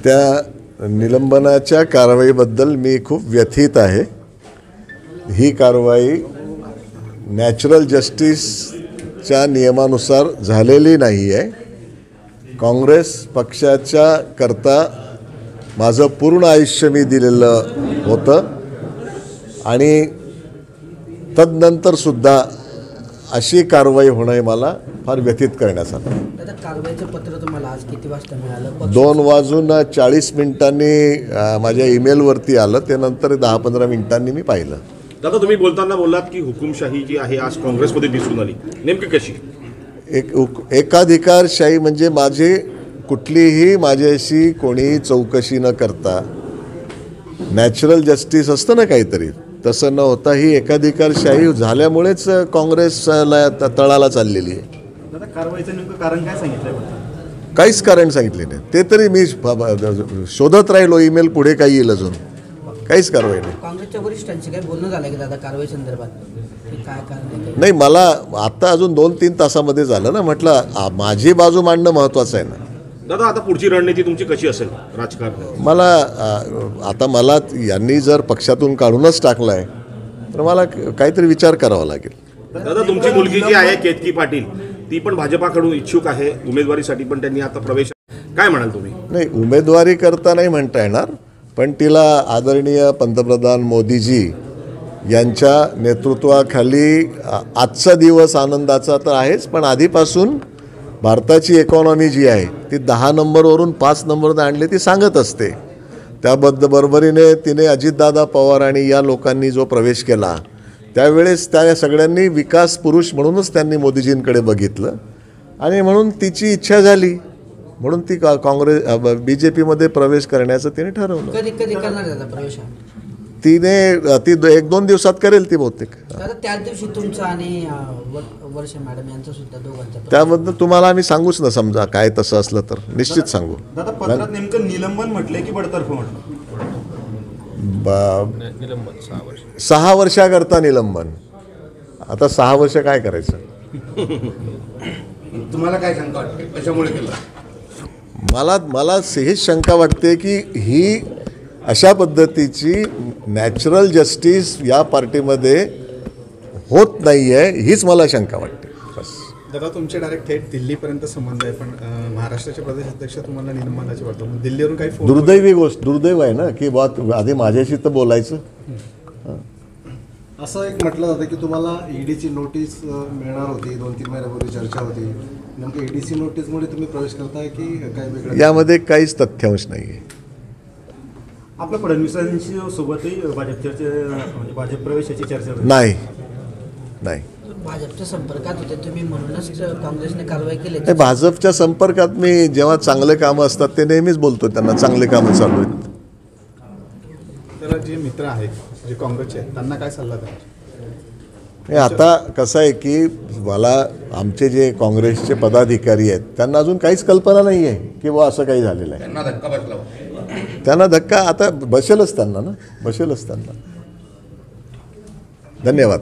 त्या निलंबनाच्या कारवाईबद्दल मी खूप व्यथित आहे। ही कारवाई नॅचरल जस्टिसच्या नियमानुसार झालेली नाही आहे। काँग्रेस पक्षाच्या करता माझं पूर्ण आयुष्य मी दिलेलं होतं आणि तदनंतर सुद्धा अशी कारवाई होणे मला फार व्यथित करण्यात आलं। दादा, कारवाईचं पत्र तुम्हाला आज किती वाजता मिळालं? 2:40 माझ्या ईमेलवरती आलं, त्यानंतर 10-15 मिनिटांनी मी पाहिलं। दादा, तुम्ही बोलताना बोललात की हुकुमशाही जी आहे आज काँग्रेसमध्ये दिसून आली, नेमकी कशी? एकाधिकारशाही म्हणजे कुठलीही माझ्याशी कोणी चौकशी न करता नॅचरल जस्टिस असतं ना काहीतरी, तसं न होता ही एकाधिकारशाही झाल्यामुळेच काँग्रेसला तळाला चाललेली आहे। दादा, कारवाईचं नेमकं कारण काय सांगितलंय? काहीच कारण सांगितले नाही, ते तरी मी शोधत राहिलो। ईमेल पुढे काही येईल अजून, काहीच कारवाई नाही। काँग्रेसच्या वरिष्ठांशी काय बोलणं झालं की दादा कारवाई संदर्भात काय कारण? नाही, मला आता अजून 2-3 तासामध्ये झालं ना। म्हटलं माझी बाजू मांडणं महत्त्वाचं आहे ना। दादा, आता पुढची रणनीती तुमची कशी असेल राजकारणात? मला यांनी जर पक्षातून काढूनच टाकलं आहे तर मला काहीतरी विचार करावा लागेल। दादा, तुमची मुलगी जी आहे केतकी पाटील, ती पण भाजपाकडून इच्छुक आहे उमेदवारीसाठी, पण त्यांनी आता प्रवेश, काय म्हणाल तुम्ही? नाही, उमेदवारी करता नाही म्हणता येणार, पण तिला आदरणीय पंतप्रधान मोदीजी यांच्या नेतृत्वाखाली आजचा दिवस आनंदाचा तर आहेच, पण आधीपासून भारताची इकॉनॉमी जी आहे ती 10 नंबरवरून 5 नंबरवर आणली ती सांगत असते। बरोबरीने तिने अजितदादा पवार आणि या लोकांनी जो प्रवेश केला त्यावेळेस त्या सगळ्यांनी विकास पुरुष म्हणूनच त्यांनी मोदीजींकडे बघितलं आणि म्हणून तिची इच्छा झाली, म्हणून ती BJPमध्ये प्रवेश करण्याचं तिने ठरवलं। कधी करणार दादा प्रवेश? ती 1-2 दिवसात करेल ती बहुतेक। दादा, त्याच दिवशी तुमचं आणि वर्षा मॅडम यांचं सुद्धा दोघांचं त्याबद्दल तुम्हाला आम्ही सांगूच ना, समजा काय तसं असलं तर निश्चित सांगू। दादा, पत्रात नेमकं निलंबन म्हटलंय की बडतर्फ म्हटलं? 6 वर्षाकरता निलंबन। आता 6 वर्ष काय करायचं? तुम्हाला काय शंका वाटते कशामुळे केलं? मला हेच शंका वाटते की ही अशा पद्धतीची नॅचरल जस्टिस या पार्टीमध्ये होत नाही आहे, हीच मला शंका वाटते बस। दादा, तुमचे डायरेक्ट थेट दिल्लीपर्यंत संबंध आहे, पण महाराष्ट्राचे प्रदेश अध्यक्ष तुम्हाला निलंबनाची वाटतं, दिल्लीवरून काही फोन? दुर्दैवी गोष्ट, दुर्दैव आहे ना की आधी माझ्याशी तर बोलायचं। असं एक म्हटलं जातं की तुम्हाला ईडीची नोटीस मिळणार होती, 2-3 महिन्यापूर्वी चर्चा होती, नेमकं ईडीसी नोटीसमुळे तुम्ही प्रवेश करताय की काय वेगळं? यामध्ये काहीच तथ्यांश नाही आहे। आपल्या फडणवीसांशी सोबतही भाजप प्रवेशाची चर्चा नाही। भाजपच्या संपर्कात होते तुम्ही, म्हणूनच काँग्रेसने कारवाई केली? भाजपच्या संपर्कात मी जेव्हा चांगले कामं असतात ते नेहमीच बोलतो, त्यांना चांगले कामं चालू आहेत। तर जे मित्र आहेत जे काँग्रेसचे आहेत त्यांना काय सल्ला द्याल? आता कसं आहे की मला आमचे जे काँग्रेसचे पदाधिकारी आहेत त्यांना अजून काहीच कल्पना नाही आहे की असं काही झालेलं आहे। त्यांना धक्का आता बसेलच त्यांना। धन्यवाद।